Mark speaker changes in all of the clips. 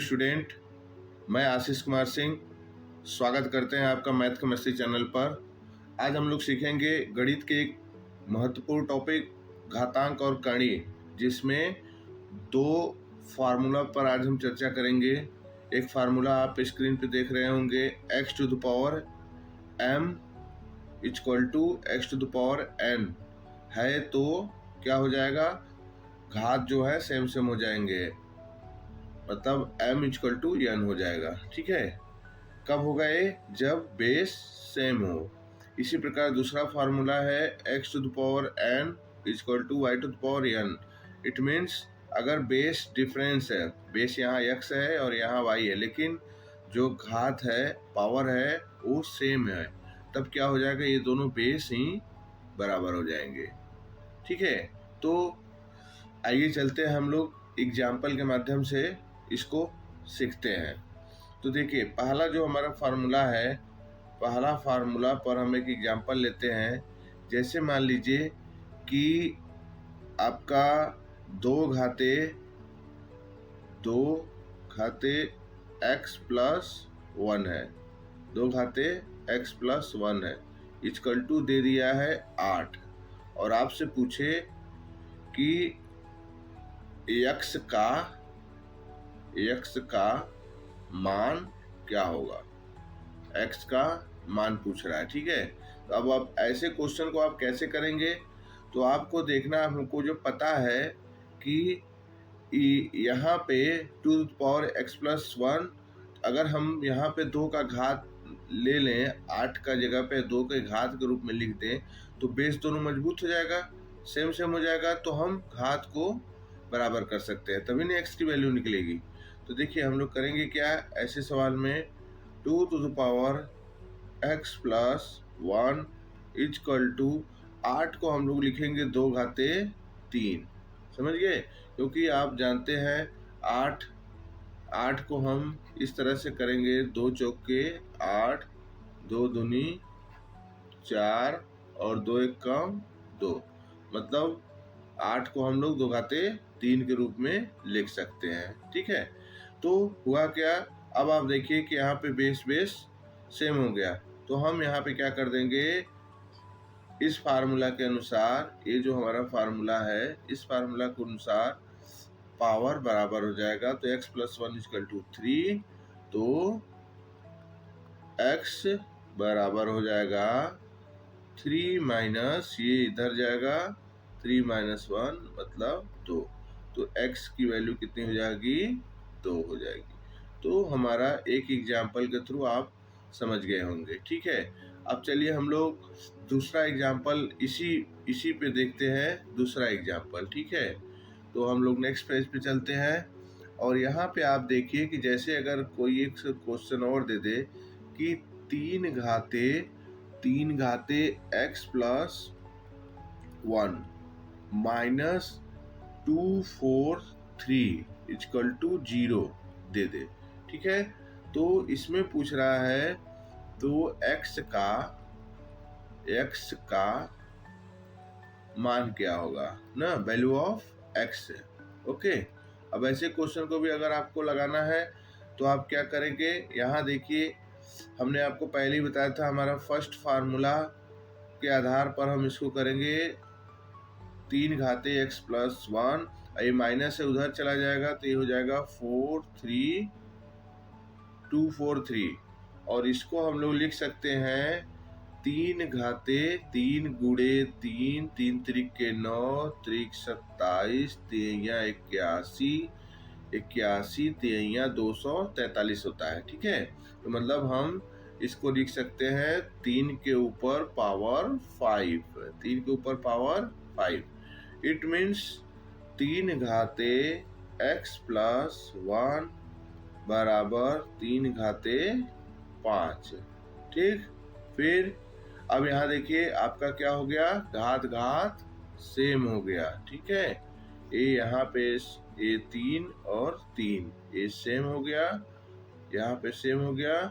Speaker 1: Student, मैं आशीष कुमार सिंह स्वागत करते हैं आपका मैथ केमिस्ट्री चैनल पर। आज हम लोग सीखेंगे गणित के एक महत्वपूर्ण टॉपिक घातांक और कर्णीय, जिसमें दो फार्मूला पर आज हम चर्चा करेंगे। एक फार्मूला आप स्क्रीन पे देख रहे होंगे, x to the power m equal to x to the power n है, तो क्या हो जाएगा, घात जो है सेम सेम हो जाएंगे, मतलब m इक्वल टू n हो जाएगा। ठीक है, कब होगा ये, जब बेस सेम हो। इसी प्रकार दूसरा फार्मूला है x to the power n equal to y to the power n। It means अगर बेस डिफरेंस है, बेस यहाँ x है और यहाँ y है, लेकिन जो घात है, पावर है, वो सेम है, तब क्या हो जाएगा, ये दोनों बेस ही बराबर हो जाएंगे। ठीक है, तो आइए चलते हैं हम लोग एग्जाम्पल के माध्यम से इसको सीखते हैं। तो देखिए, पहला जो हमारा फार्मूला है, पहला फार्मूला पर हम एक एग्जाम्पल लेते हैं। जैसे मान लीजिए कि आपका दो घाते x प्लस 1 है, दो घाते x प्लस 1 है, इक्वल टू दे दिया है 8, और आपसे पूछे कि x का मान क्या होगा, x का मान पूछ रहा है। ठीक है, तो अब आप ऐसे क्वेश्चन को आप कैसे करेंगे, तो आपको देखना, हमको जो पता है कि यहाँ पे to the power x plus 1, अगर हम यहाँ पे 2 का घात ले लें, 8 का जगह पे 2 के घात के रूप में लिख दें, तो बेस दोनों मजबूत हो जाएगा, सेम सेम हो जाएगा, तो हम घात को बराबर कर सकते हैं, तभी ना x की वैल्यू निकलेगी। तो देखिए, हम लोग करेंगे क्या, ऐसे सवाल में 2 to the power x plus 1 equal to 8 को हम लोग लिखेंगे 2 घाते 3, समझ गए, क्योंकि आप जानते हैं 8 को हम इस तरह से करेंगे, 2 चौके 8, 2 दूनी 4 और 2 एक कम 2, मतलब 8 को हम लोग 2 घाते 3 के रूप में लिख सकते हैं। ठीक है, तो हुआ क्या, अब आप देखिए कि यहाँ पे बेस सेम हो गया, तो हम यहाँ पे क्या कर देंगे, इस फार्मूला के अनुसार, ये जो हमारा फार्मूला है, इस फार्मूला के अनुसार पावर बराबर हो जाएगा, तो x प्लस 1 इक्वल टू 3, तो x बराबर हो जाएगा 3 माइनस, ये इधर जाएगा, 3 माइनस 1 मतलब 2, तो x की वैल्यू कितनी हो जाएगी, 2 हो जाएगी। तो हमारा एक एग्जाम्पल के थ्रू आप समझ गए होंगे। ठीक है, अब चलिए हम लोग दूसरा एग्जाम्पल इसी पे देखते हैं, दूसरा एग्जाम्पल। ठीक है, तो हम लोग नेक्स्ट पेज पे चलते हैं, और यहाँ पे आप देखिए कि जैसे अगर कोई एक क्वेश्चन और दे दे कि 3 घाते x plus 1 minus 243 equal to 0 दे दे। ठीक है, तो इसमें पूछ रहा है, तो x का मान क्या होगा ना, वैल्यू ऑफ x। ओके, अब ऐसे क्वेश्चन को भी अगर आपको लगाना है, तो आप क्या करेंगे, यहाँ देखिए, हमने आपको पहले ही बताया था, हमारा फर्स्ट फार्मूला के आधार पर हम इसको करेंगे, 3 घाते x प्लस 1, ये माइनस से उधर चला जाएगा, तो ये हो जाएगा 43243, और इसको हम लोग लिख सकते हैं 3 घाते 3 गुणे 3, 3 त्रिक के 9, त्रिक 27, 81, 81 243 होता है। ठीक है, तो मतलब हम इसको लिख सकते हैं 3 के ऊपर पावर 5, 3 के ऊपर पावर 5। इट मीन्स 3 घाते x प्लस 1 बराबर 3 घाते 5। ठीक, फिर अब यहाँ देखिए आपका क्या हो गया, घात सेम हो गया। ठीक है, ये यहाँ पे ये 3 और 3 ये सेम हो गया, यहाँ पे सेम हो गया,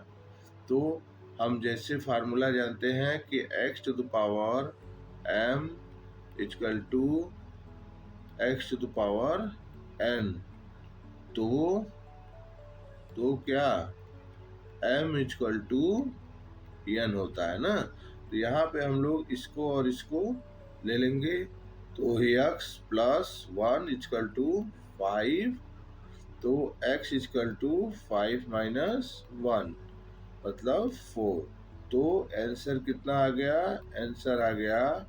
Speaker 1: तो हम जैसे फार्मूला जानते हैं कि x to the power m equal to x to the power n, तो तो क्या m इक्वल टू n होता है ना। तो यहाँ पे हम लोग इसको और इसको ले लेंगे, तो x प्लस 1 इक्वल टू 5, तो x इक्वल टू 5 माइनस 1 मतलब 4। तो आंसर कितना आ गया, आंसर आ गया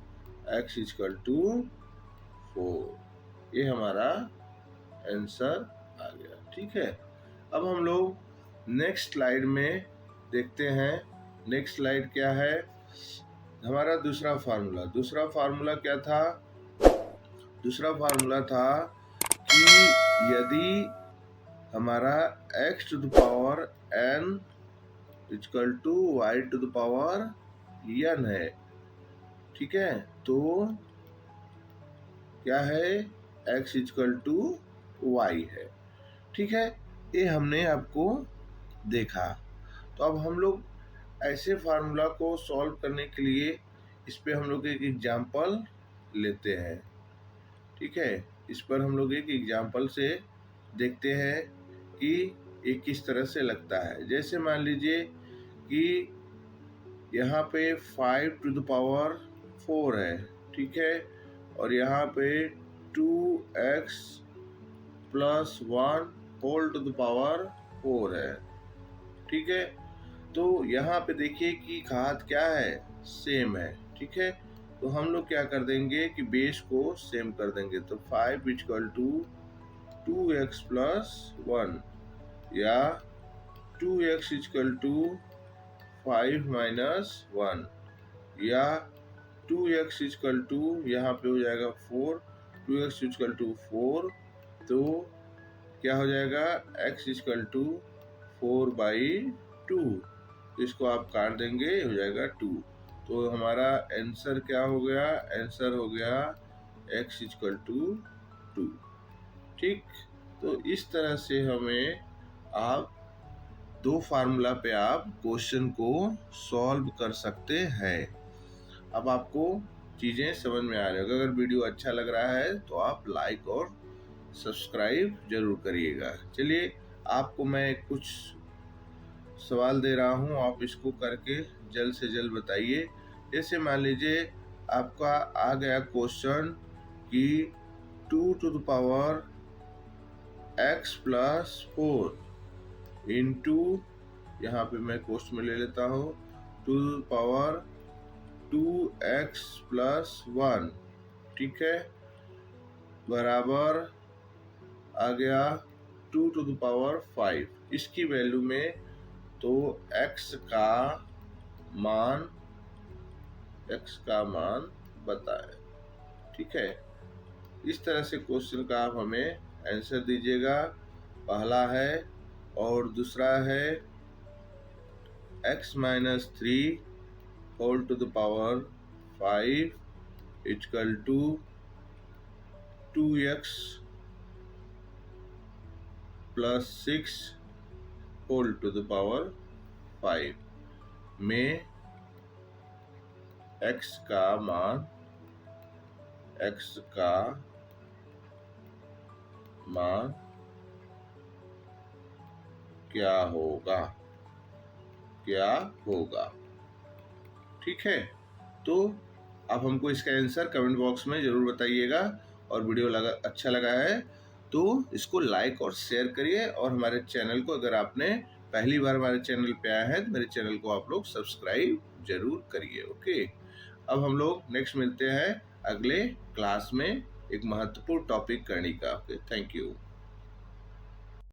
Speaker 1: x इक्वल टू 4। ये हमारा आंसर आ गया। ठीक है, अब हम लोग नेक्स्ट स्लाइड में देखते हैं। नेक्स्ट स्लाइड क्या है, हमारा दूसरा फार्मूला क्या था, दूसरा फार्मूला था कि यदि हमारा x to the power n equal to y to the power n है, ठीक है, तो क्या है, x इक्वल टू y है। ठीक है, ये हमने आपको देखा। तो अब हम लोग ऐसे फार्मूला को सॉल्व करने के लिए इस पे हम लोग एक एग्जाम्पल लेते हैं। ठीक है, इस पर हम लोग एक एग्जाम्पल से देखते हैं कि ये किस तरह से लगता है। जैसे मान लीजिए कि यहाँ पे 5 टू द पावर 4 है, ठीक है, और यहाँ पे 2x plus 1 whole to the power 4 है। ठीक है, तो यहाँ पे देखिए कि घात क्या है, सेम है। ठीक है, तो हम लोग क्या कर देंगे कि बेस को सेम कर देंगे। तो 5 इक्वल टू 2x प्लस 1 या 2x इक्वल टू 5 माइनस 1 या 2x इक्वल टू यहाँ पे हो जाएगा 4, 2x इक्वल टू 4, तो क्या हो जाएगा x इक्वल टू 4/2। इसको आप काट देंगे, हो जाएगा 2। तो हमारा आंसर क्या हो गया, आंसर हो गया x इक्वल टू 2। ठीक, तो इस तरह से हमें आप दो फार्मूला पे आप क्वेश्चन को सॉल्व कर सकते हैं। अब आपको चीज़ें समझ में आ रही होगी। अगर वीडियो अच्छा लग रहा है तो आप लाइक और सब्सक्राइब जरूर करिएगा। चलिए, आपको मैं कुछ सवाल दे रहा हूँ, आप इसको करके जल्द से जल्द बताइए। जैसे मान लीजिए आपका आ गया क्वेश्चन कि 2 to the power x plus 4 into, यहाँ पे मैं क्वेश्चन में ले लेता हूँ, to the power 2x plus 1, ठीक है, बराबर आ गया 2 टू द पावर 5। इसकी वैल्यू में तो x का मान बताएं। ठीक है, इस तरह से क्वेश्चन का आप हमें आंसर दीजिएगा। पहला है, और दूसरा है x minus 3 whole to the power 5 equal to 2x plus 6 whole to the power 5 में x का मान क्या होगा, ठीक है। तो आप हमको इसका आंसर कमेंट बॉक्स में जरूर बताइएगा, और वीडियो अच्छा लगा है तो इसको लाइक और शेयर करिए, और हमारे चैनल को, अगर आपने पहली बार हमारे चैनल पे आए हैं तो मेरे चैनल को आप लोग सब्सक्राइब जरूर करिए। ओके, अब हम लोग नेक्स्ट मिलते हैं अगले क्लास में एक महत्वपूर्ण टॉपिक करने का। Okay, thank you.